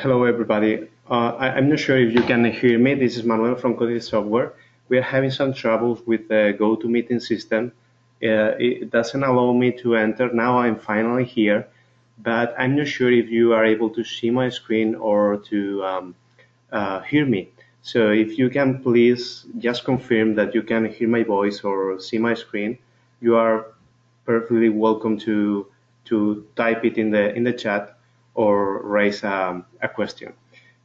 Hello, everybody. I'm not sure if you can hear me. This is Manuel from Coded Software. We are having some troubles with the GoToMeeting system. It doesn't allow me to enter. Now I'm finally here, but I'm not sure if you are able to see my screen or to hear me. So if you can please just confirm that you can hear my voice or see my screen, you are perfectly welcome to type it in the chat or raise a question.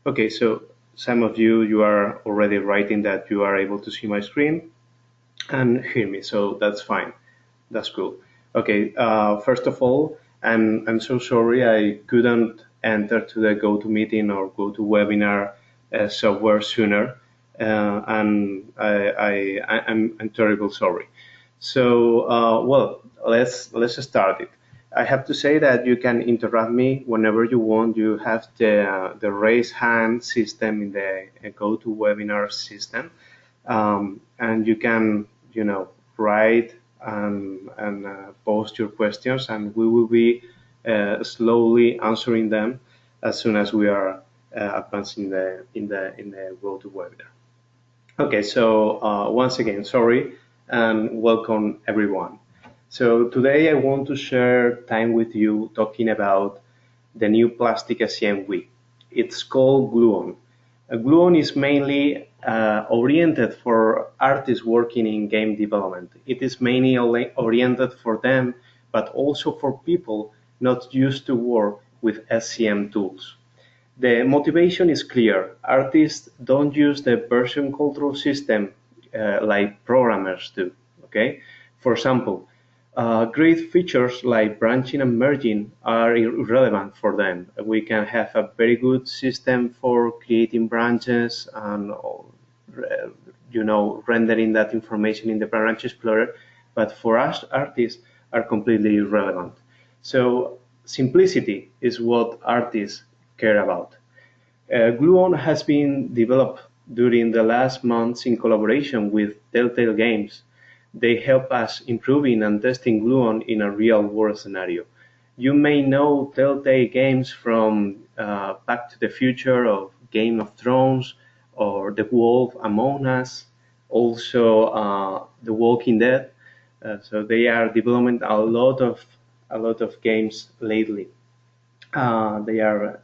Okay, so some of you are already writing that you are able to see my screen and hear me, so that's fine. That's cool. Okay, first of all, I'm so sorry I couldn't enter to the GoToMeeting or GoToWebinar software sooner, and I'm terrible sorry. So, well, let's start it. I have to say that you can interrupt me whenever you want. You have the raise hand system in the GoToWebinar system, and you can write and post your questions, and we will be slowly answering them as soon as we are advancing in the GoToWebinar. Okay, so once again, sorry and welcome everyone. So today I want to share time with you talking about the new plastic SCMWI. It's called Gluon. Gluon is mainly oriented for artists working in game development. It is mainly oriented for them, but also for people not used to work with SCM tools. The motivation is clear. Artists don't use the version control system like programmers do. Okay, for example, great features like branching and merging are irrelevant for them. We can have a very good system for creating branches and rendering that information in the branch explorer, but for us artists are completely irrelevant. So simplicity is what artists care about. Gluon has been developed during the last months in collaboration with Telltale Games. They help us improving and testing Gluon in a real-world scenario. You may know Telltale Games from Back to the Future, or Game of Thrones, or The Wolf Among Us, also The Walking Dead. So they are developing a lot of games lately. They are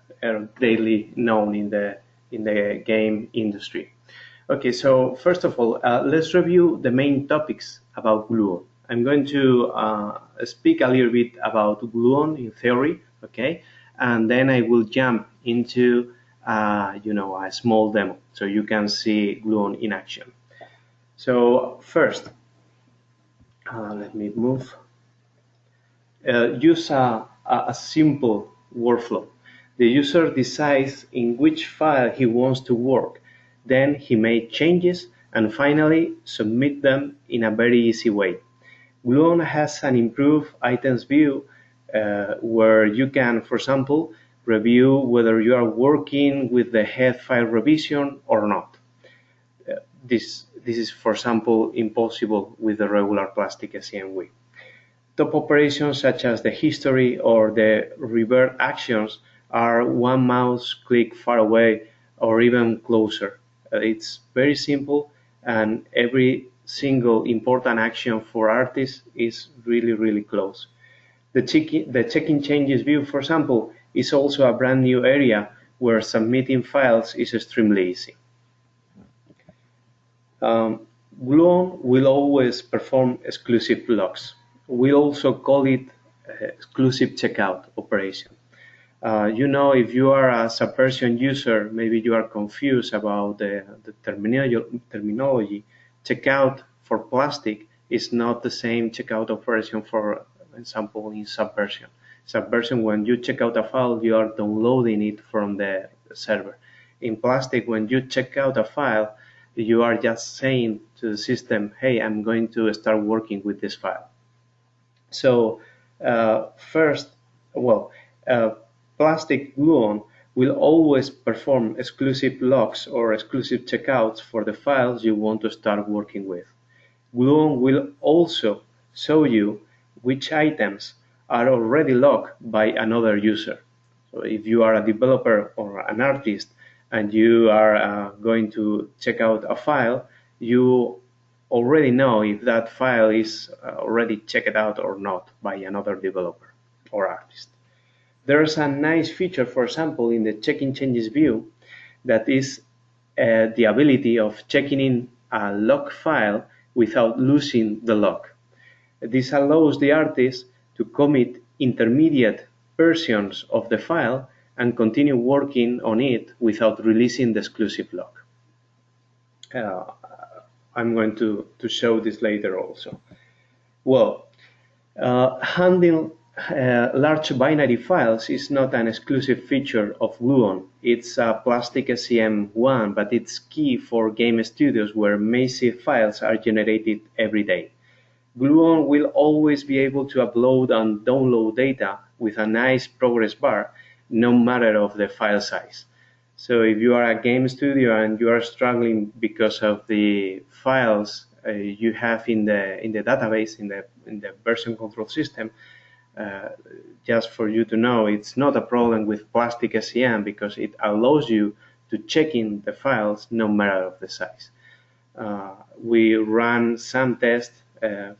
daily known in the game industry. Okay, so first of all, let's review the main topics about Gluon. I'm going to speak a little bit about Gluon in theory, okay, and then I will jump into a small demo so you can see Gluon in action. So first, let me move. Use a simple workflow. The user decides in which file he wants to work. Then he makes changes and finally submit them in a very easy way. Gluon has an improved items view where you can, for example, review whether you are working with the head file revision or not. This is, for example, impossible with the regular plastic SCMWI. Top operations such as the history or the Rebirth actions are one mouse click far away or even closer. It's very simple, and every single important action for artists is really close. The checking changes view, for example, is also a brand new area where submitting files is extremely easy. Gluon will always perform exclusive locks. We also call it exclusive checkout operation. If you are a Subversion user, maybe you are confused about the terminology. Checkout for plastic is not the same checkout operation, for example, in Subversion. Subversion, when you check out a file, you are downloading it from the server. In plastic, when you check out a file, you are just saying to the system, hey, I'm going to start working with this file. So plastic Gluon will always perform exclusive locks or exclusive checkouts for the files you want to start working with. Gluon will also show you which items are already locked by another user. So if you are a developer or an artist and you are going to check out a file, you already know if that file is already checked out or not by another developer or artist. There's a nice feature, for example, in the checking changes view that is the ability of checking in a log file without losing the log. This allows the artist to commit intermediate versions of the file and continue working on it without releasing the exclusive log. I'm going to show this later also. Well, handling large binary files is not an exclusive feature of Gluon. It's a plastic SCM one, but it's key for game studios where massive files are generated every day. Gluon will always be able to upload and download data with a nice progress bar, no matter of the file size. So if you are a game studio and you are struggling because of the files you have in the database, in the version control system, just for you to know, it's not a problem with plastic SCM because it allows you to check in the files no matter of the size. We run some tests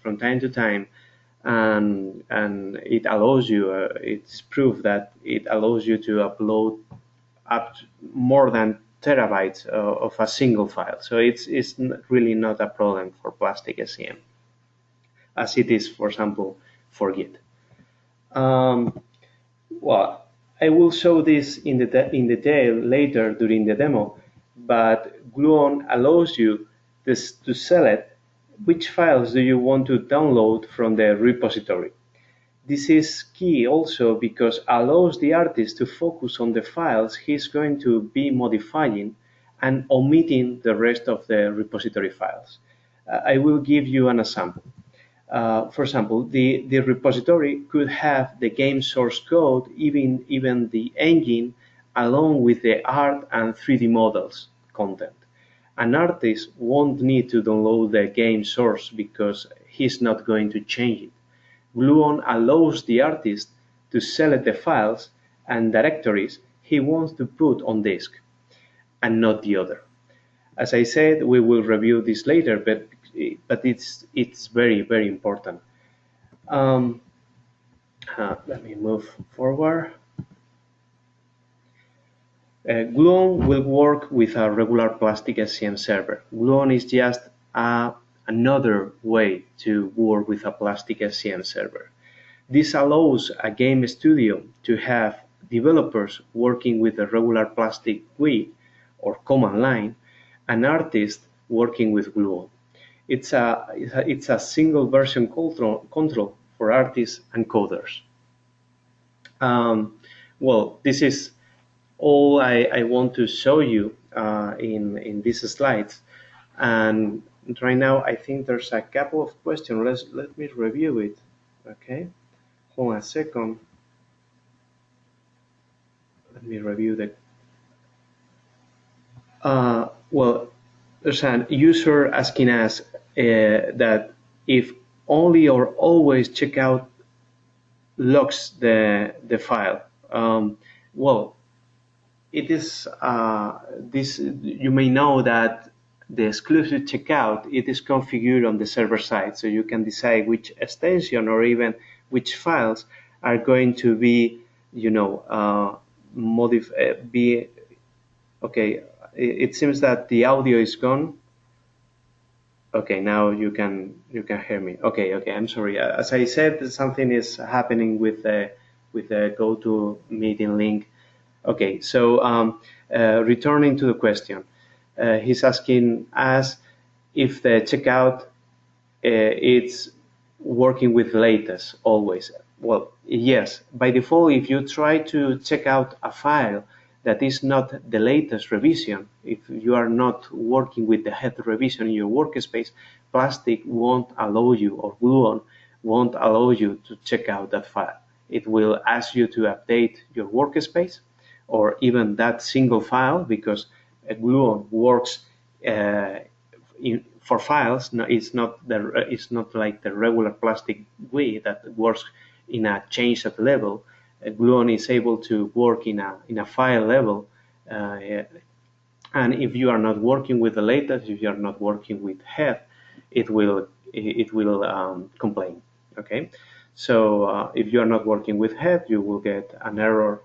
from time to time, and it allows you, it's proof that it allows you to upload up to more than terabytes of a single file. So it's really not a problem for plastic SCM, as it is, for example, for Git. Well, I will show this in detail later during the demo, but Gluon allows you to select which files do you want to download from the repository. This is key also because allows the artist to focus on the files he's going to be modifying and omitting the rest of the repository files. I will give you an example. For example, the repository could have the game source code, even the engine, along with the art and 3D models content. An artist won't need to download the game source because he's not going to change it. Gluon allows the artist to select the files and directories he wants to put on disk, and not the other. As I said, we will review this later, but it's very, very important. Let me move forward. Gluon will work with a regular plastic SCM server. Gluon is just another way to work with a plastic SCM server. This allows a game studio to have developers working with a regular plastic GUI or command line, and artists working with Gluon. It's a single version control for artists and coders. Well, this is all I want to show you in these slides. And right now, I think there's a couple of questions. Let me review it. Okay, hold on a second. Let me review the. Well, there's an user asking us that if only or always checkout logs the file. Well, it is this. You may know that the exclusive checkout, it is configured on the server side, so you can decide which extension or even which files are going to be, you know, okay. It seems that the audio is gone. Okay, now you can hear me. Okay, I'm sorry. As I said, something is happening with the GoToMeeting link. Okay, so returning to the question, he's asking us if the checkout it's working with latest always. Well, yes. By default, if you try to check out a file that is not the latest revision, if you are not working with the head revision in your workspace, Plastic won't allow you, or Gluon won't allow you to check out that file. It will ask you to update your workspace or even that single file, because Gluon works for files. No, it's not like the regular Plastic GUI that works in a changed level. Gluon is able to work in a file level, and if you are not working with the latest, if you are not working with head, it will complain. Okay, so if you are not working with head, you will get an error,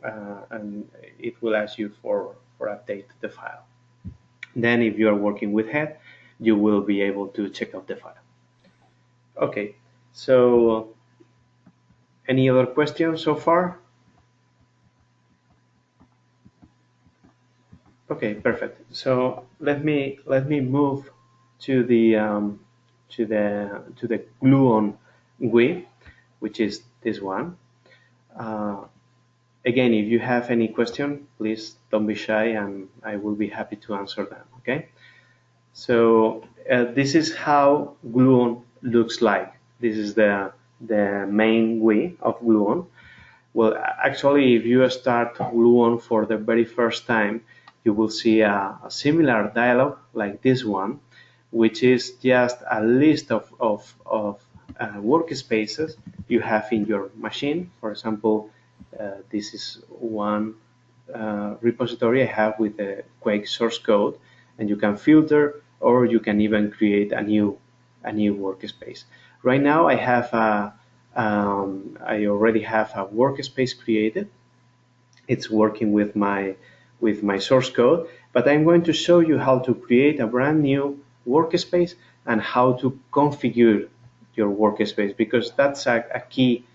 and it will ask you for update the file. Then if you are working with head, you will be able to check out the file. Okay, so any other questions so far? Okay, perfect. So let me move to the Gluon GUI, which is this one. Again, if you have any question, please don't be shy, and I will be happy to answer them. Okay. So this is how Gluon looks like. This is the main GUI of Gluon. Well, actually, if you start Gluon for the very first time, you will see a similar dialog like this one, which is just a list of workspaces you have in your machine. For example, this is one repository I have with the Quake source code, and you can filter, or you can even create a new workspace. Right now, I already have a workspace created. It's working with my source code, but I'm going to show you how to create a brand new workspace and how to configure your workspace, because that's a key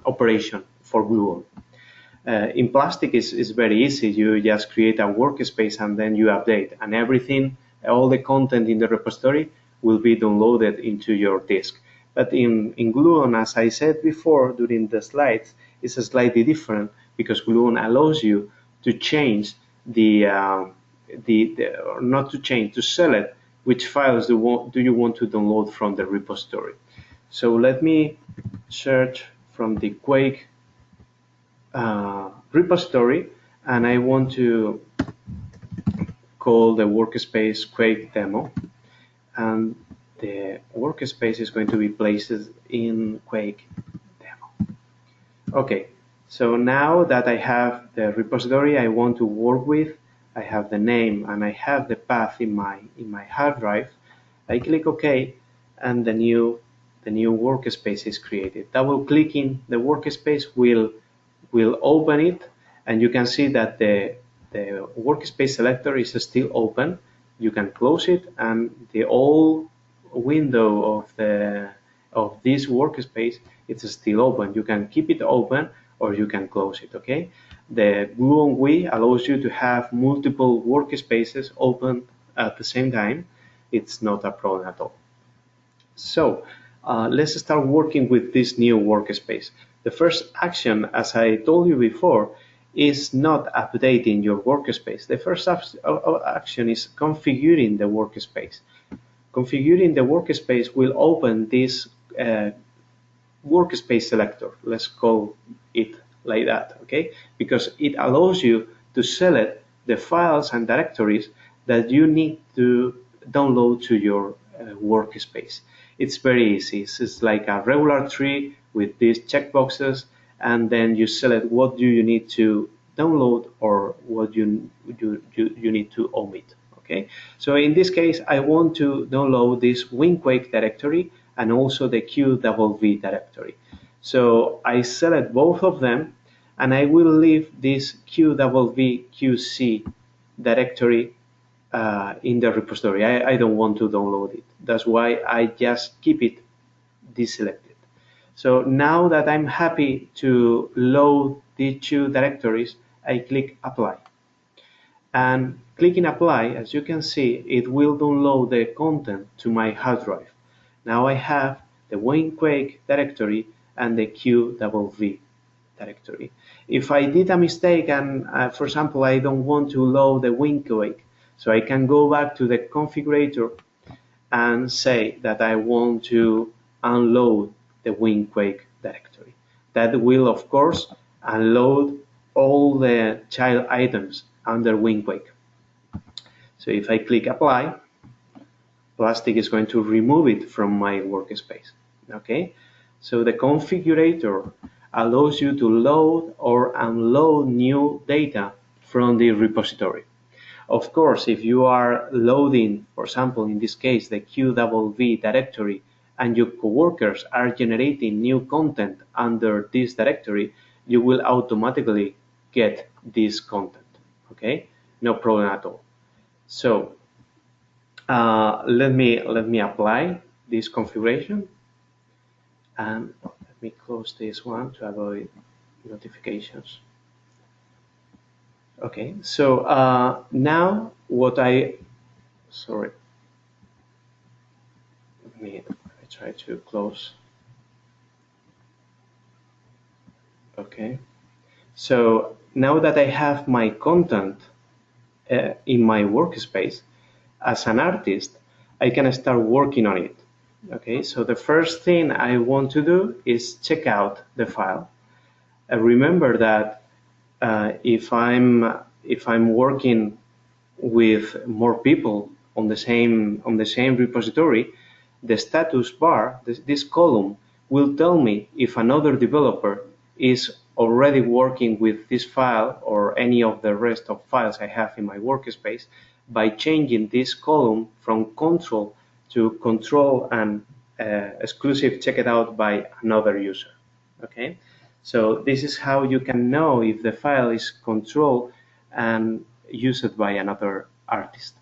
operation for Gluon. In Plastic is very easy. You just create a workspace and then you update, and everything, all the content in the repository will be downloaded into your disk. But in Gluon, as I said before during the slides, it's slightly different, because Gluon allows you to change not to change, to select which files do you want to download from the repository. So let me search from the Quake repository, and I want to call the workspace Quake demo, and the workspace is going to be placed in Quake demo. Okay, so now that I have the repository I want to work with, I have the name and I have the path in my hard drive. I click OK, and the new workspace is created. Double-clicking the workspace will open it, and you can see that the workspace selector is still open. You can close it, and the old window of this workspace it's still open. You can keep it open or you can close it. Okay, the Gluon GUI allows you to have multiple workspaces open at the same time. It's not a problem at all. So let's start working with this new workspace. The first action, as I told you before, is not updating your workspace. The first action is configuring the workspace. Configuring the workspace will open this workspace selector. Let's call it like that, okay? Because it allows you to select the files and directories that you need to download to your workspace. It's very easy. It's like a regular tree with these checkboxes, and then you select what do you need to download or what you need to omit. Okay, so in this case, I want to download this WinQuake directory and also the QVV directory. So I select both of them, and I will leave this QVV QC directory in the repository. I don't want to download it. That's why I just keep it deselected. So now that I'm happy to load the two directories, I click Apply. And clicking Apply, as you can see, it will download the content to my hard drive. Now I have the WinQuake directory and the QVV directory. If I did a mistake and, for example, I don't want to load the WinQuake, so I can go back to the configurator and say that I want to unload the WinQuake directory. That will, of course, unload all the child items under WinQuake. So if I click Apply, Plastic is going to remove it from my workspace. Okay, So the configurator allows you to load or unload new data from the repository. Of course, if you are loading, for example, in this case, the QVV directory, and your coworkers are generating new content under this directory, you will automatically get this content. Okay, no problem at all. So let me apply this configuration, and let me close this one to avoid notifications. Okay, so now what I try to close. Okay, so now that I have my content in my workspace, as an artist, I can start working on it. Okay, so the first thing I want to do is check out the file. Remember that if I'm working with more people on the same repository, the status bar, this column, will tell me if another developer is already working with this file or any of the rest of files I have in my workspace by changing this column from control to control and exclusive checked out by another user. Okay, so this is how you can know if the file is controlled and used by another artist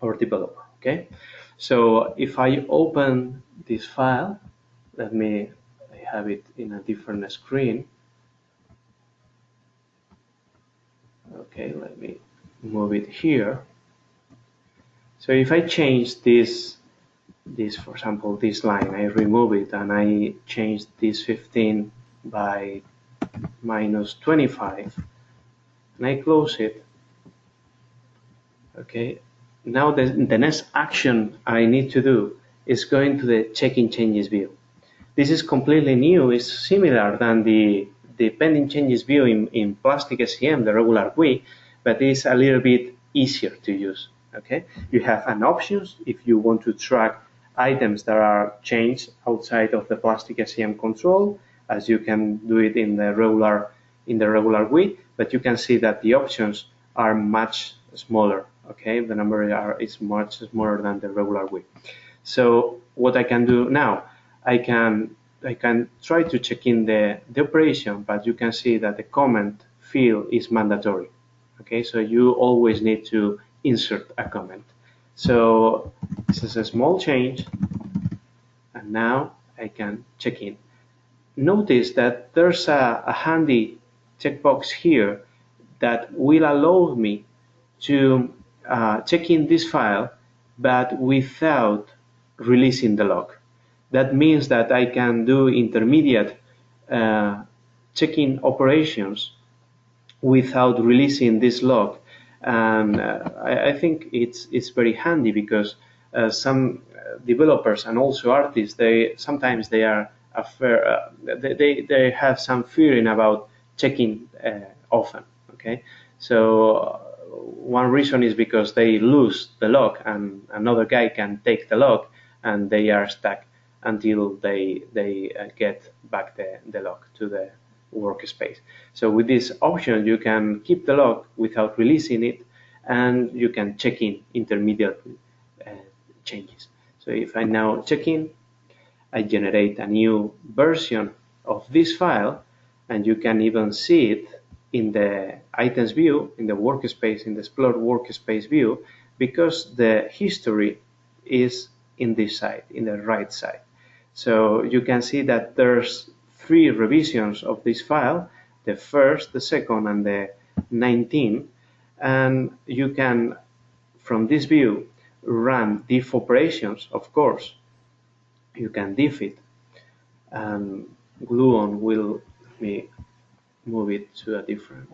or developer. Okay, so if I open this file, I have it in a different screen. Okay, let me move it here. So if I change this, for example, this line, I remove it and I change this 15 by -25, and I close it. Okay, now the next action I need to do is going to the checking changes view. This is completely new. It's similar than the pending changes view in Plastic SCM, the regular GUI, but it's a little bit easier to use. Okay, you have an options if you want to track items that are changed outside of the Plastic SCM control, as you can do it in the regular GUI, but you can see that the options are much smaller. Okay, the number is much smaller than the regular GUI. So what I can do now, I can try to check in the operation, but you can see that the comment field is mandatory. Okay, so you always need to insert a comment. So this is a small change, and now I can check in. Notice that there's a handy checkbox here that will allow me to check in this file, but without releasing the log. That means that I can do intermediate checking operations without releasing this log, and I think it's very handy because some developers and also artists, sometimes they are they have some fearing about checking often. Okay, so one reason is because they lose the log and another guy can take the log and they are stuck until they get back the log to the workspace. So with this option, you can keep the log without releasing it, and you can check in intermediate changes. So if I now check in, I generate a new version of this file, and you can even see it in the items view, in the workspace, in the Explore workspace view, because the history is in this side, in the right side. So you can see that there's 3 revisions of this file, the first, the second, and the 19, and you can, from this view, run diff operations. Of course, you can diff it, and Gluon will move it to a different.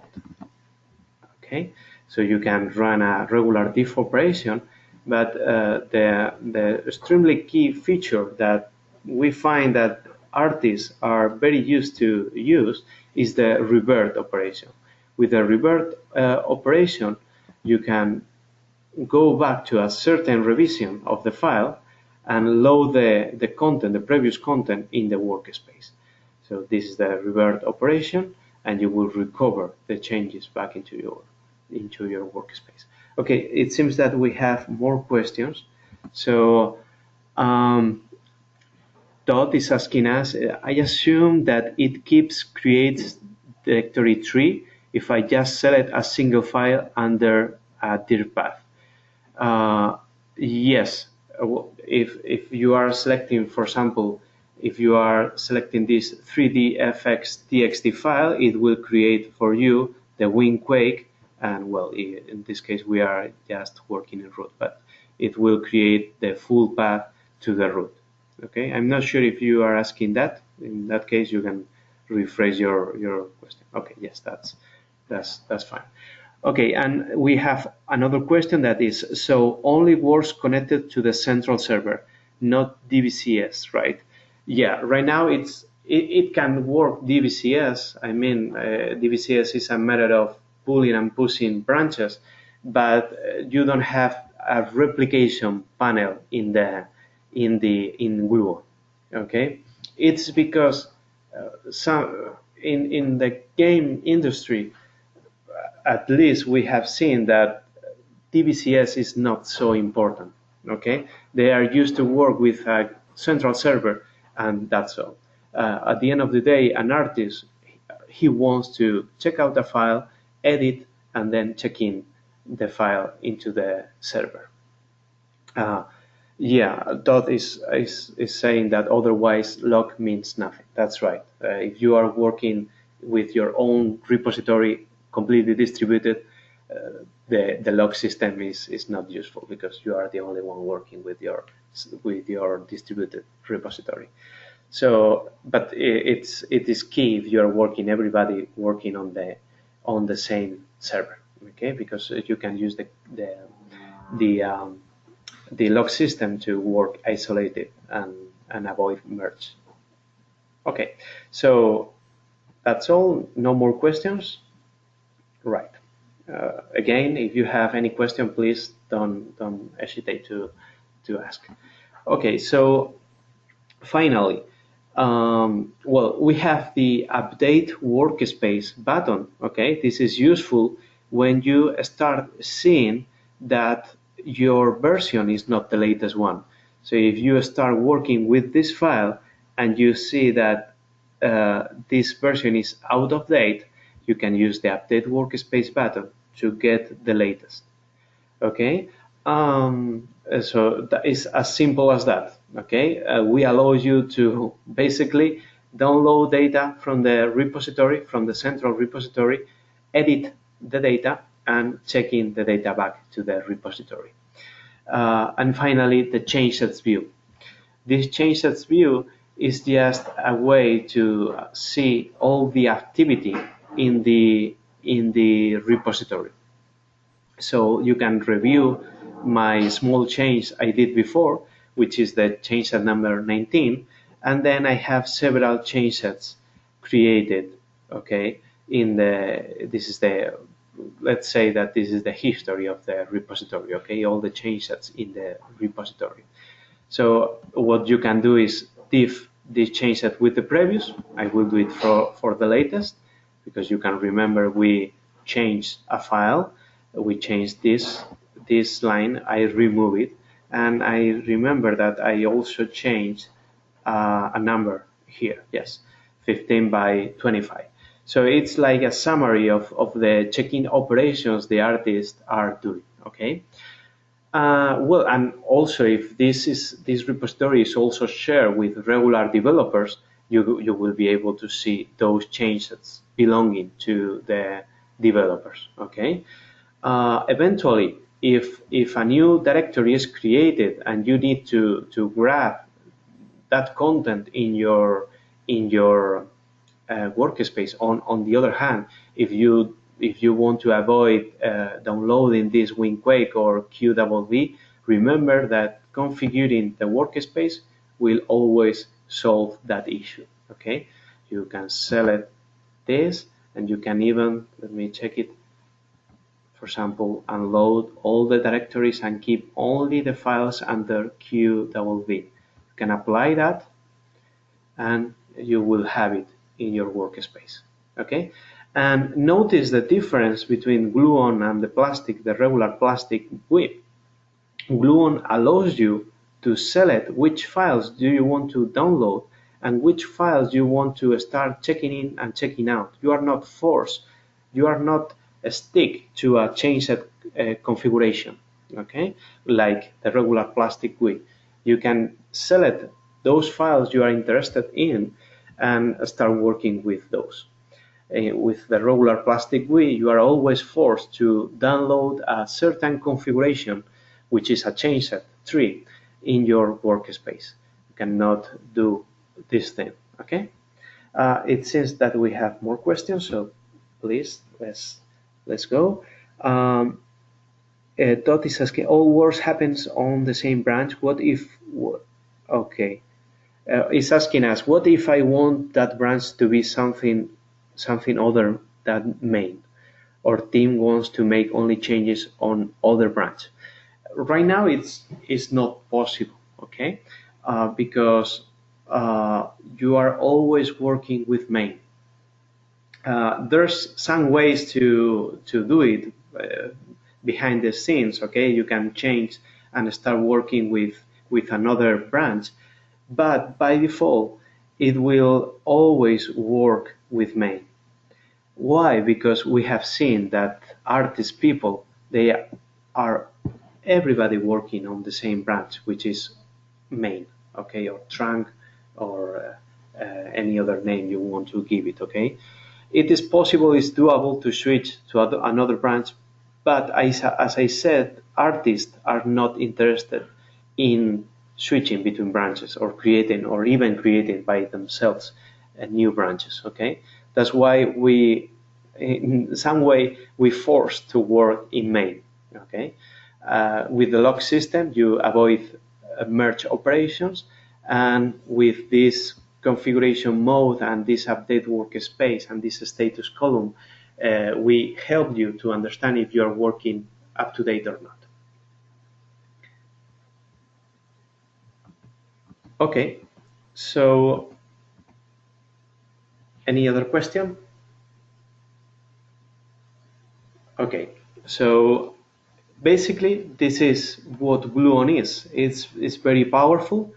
Okay, so you can run a regular diff operation, but the extremely key feature that we find that artists are very used to use is the Rebirth operation. With the Rebirth operation, you can go back to a certain revision of the file, and load the content, the previous content, in the workspace. So this is the revert operation, and you will recover the changes back into your workspace. Okay, it seems that we have more questions. So Todd is asking us, I assume that it creates directory tree if I just select a single file under a dir path. Yes, if you are selecting, for example, if you are selecting this 3dfx.txt file, it will create for you the windquake, and well, in this case we are just working in root, but it will create the full path to the root. Okay, I'm not sure if you are asking that. In that case, you can rephrase your question. Okay, yes, that's fine. Okay, and we have another question that is, so only works connected to the central server, not DVCS, right? Yeah, right now it can work DVCS. I mean, DVCS is a method of pulling and pushing branches, but you don't have a replication panel in Gluon. Okay, it's because in the game industry, at least we have seen that DVCS is not so important. Okay, they are used to work with a central server, and that's all. At the end of the day, an artist, he wants to check out a file, edit, and then check in the file into the server. Yeah, Todd is saying that otherwise log means nothing. That's right. If you are working with your own repository completely distributed, the log system is not useful because you are the only one working with your distributed repository. So, but it is key if you are working, everybody working on the same server, okay? Because you can use the log system to work isolated and avoid merge. Okay, so that's all. No more questions. Right. Again, if you have any question, please don't hesitate to ask. Okay, so finally, well, we have the update workspace button. Okay, this is useful when you start seeing that your version is not the latest one. So if you start working with this file and you see that this version is out of date, you can use the update workspace button to get the latest. Okay, so that is as simple as that. Okay, we allow you to basically download data from the repository, from the central repository, edit the data, and check in the data back to the repository. And finally, the change sets view. This change sets view is just a way to see all the activity in the repository. So you can review my small change I did before, which is the change set number 19, and then I have several change sets created. Okay, this is the, let's say that this is the history of the repository. Okay, all the change sets in the repository. So what you can do is diff this change set with the previous. I will do it for the latest, because you can remember we changed a file, we changed this line, I remove it, and I remember that I also changed a number here, yes, 15 by 25. So it's like a summary of the check-in operations the artists are doing. Okay. Well, and also if this repository is also shared with regular developers, you will be able to see those changes belonging to the developers. Okay. Eventually, if a new directory is created and you need to grab that content in your workspace. On the other hand, if you want to avoid downloading this windquake or QWB, remember that configuring the workspace will always solve that issue. Okay, you can select this, and you can even, let me check it. For example, unload all the directories and keep only the files under QVV. You can apply that and you will have it in your workspace. Okay, and notice the difference between Gluon and the regular plastic GUI. Gluon allows you to select which files do you want to download and which files you want to start checking in and checking out. You are not forced, you are not stick to a changed configuration, okay, like the regular plastic GUI. You can select those files you are interested in and start working with those. With the regular plastic GUI, you are always forced to download a certain configuration, which is a changed tree in your workspace. You cannot do this thing, okay? It seems that we have more questions, so please, let's go. Dot is asking, all works happens on the same branch. What if, okay. It's asking us, what if I want that branch to be something other than main, or team wants to make only changes on other branch? Right now it's not possible, okay, because you are always working with main. There's some ways to do it behind the scenes, okay. You can change and start working with another branch, but by default it will always work with main. Why? Because we have seen that artist people, they are everybody working on the same branch, which is main, okay, or trunk, or any other name you want to give it, okay. It is possible, it's doable to switch to another branch, but as I said, artists are not interested in switching between branches or creating, or even creating by themselves new branches, okay. That's why we, in some way, we forced to work in main, okay. With the lock system, you avoid merge operations, and with this configuration mode and this update workspace and this status column, we help you to understand if you are working up to date or not. Okay, so any other question? Okay, so basically this is what Gluon is. It's very powerful.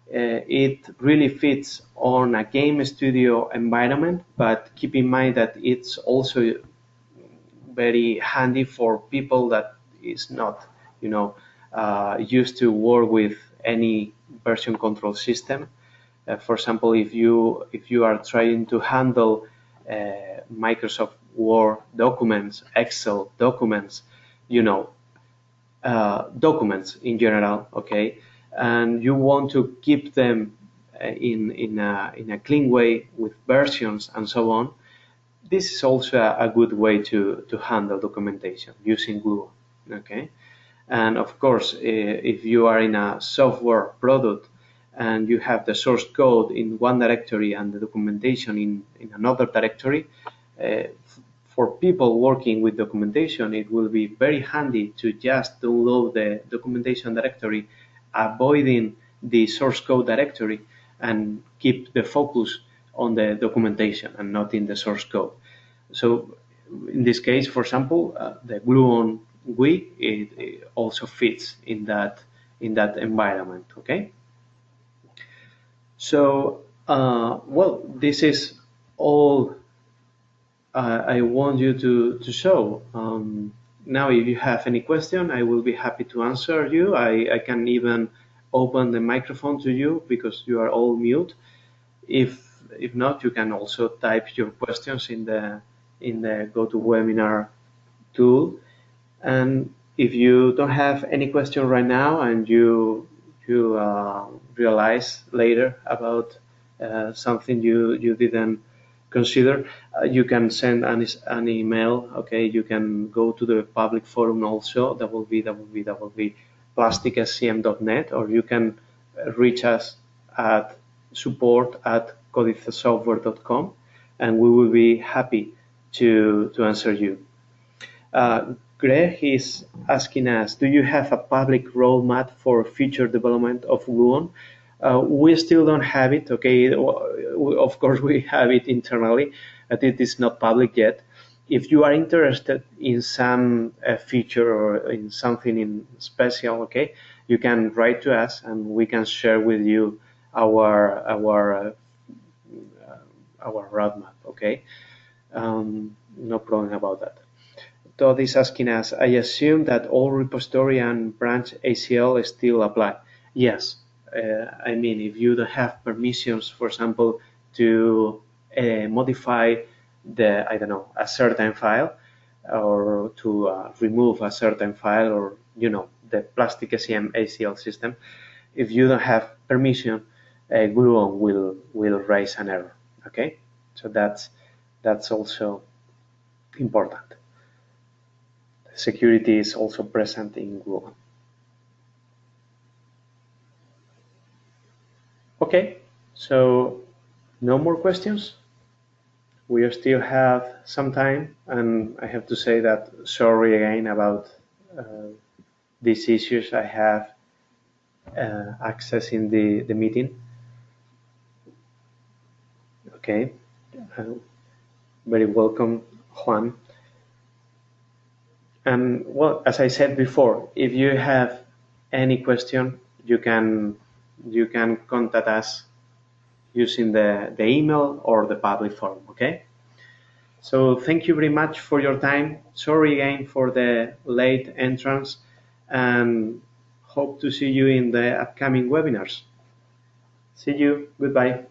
It really fits on a game studio environment, but keep in mind that it's also very handy for people that is not, used to work with any version control system. For example, if you are trying to handle Microsoft Word documents, Excel documents, documents in general, okay, and you want to keep them in a clean way with versions and so on, this is also a good way to handle documentation using Gluon, okay. And of course, if you are in a software product and you have the source code in one directory and the documentation in another directory, for people working with documentation, it will be very handy to just download the documentation directory, avoiding the source code directory, and keep the focus on the documentation and not in the source code. So in this case, for example, the Gluon GUI, it also fits in that environment, okay? So, well, this is all I want you to show. Now, if you have any question, I will be happy to answer you. I can even open the microphone to you because you are all mute. If not, you can also type your questions in the GoToWebinar tool. And if you don't have any question right now and you realize later about something you didn't consider, you can send an email. Okay, you can go to the public forum also. That will be plasticscm.net, or you can reach us at support@codicesoftware.com, and we will be happy to answer you. Greg is asking us, do you have a public roadmap for future development of Gluon? We still don't have it, okay? Of course, we have it internally, but it is not public yet. If you are interested in some feature or in something in special, okay, you can write to us and we can share with you our roadmap, okay? No problem about that. Todd is asking us, I assume that all repository and branch ACL still apply. Yes. I mean, if you don't have permissions, for example, to modify I don't know, a certain file, or to remove a certain file, or, the plastic SEM ACL system, if you don't have permission, Gluon will raise an error. Okay, so that's also important. Security is also present in Gluon. Okay, so no more questions. We still have some time, and I have to say that sorry again about these issues I have accessing the meeting. Okay, very welcome, Juan. And well, as I said before, if you have any question, you can contact us using the email or the public forum. Okay. So thank you very much for your time. Sorry again for the late entrance, and hope to see you in the upcoming webinars. See you. Goodbye.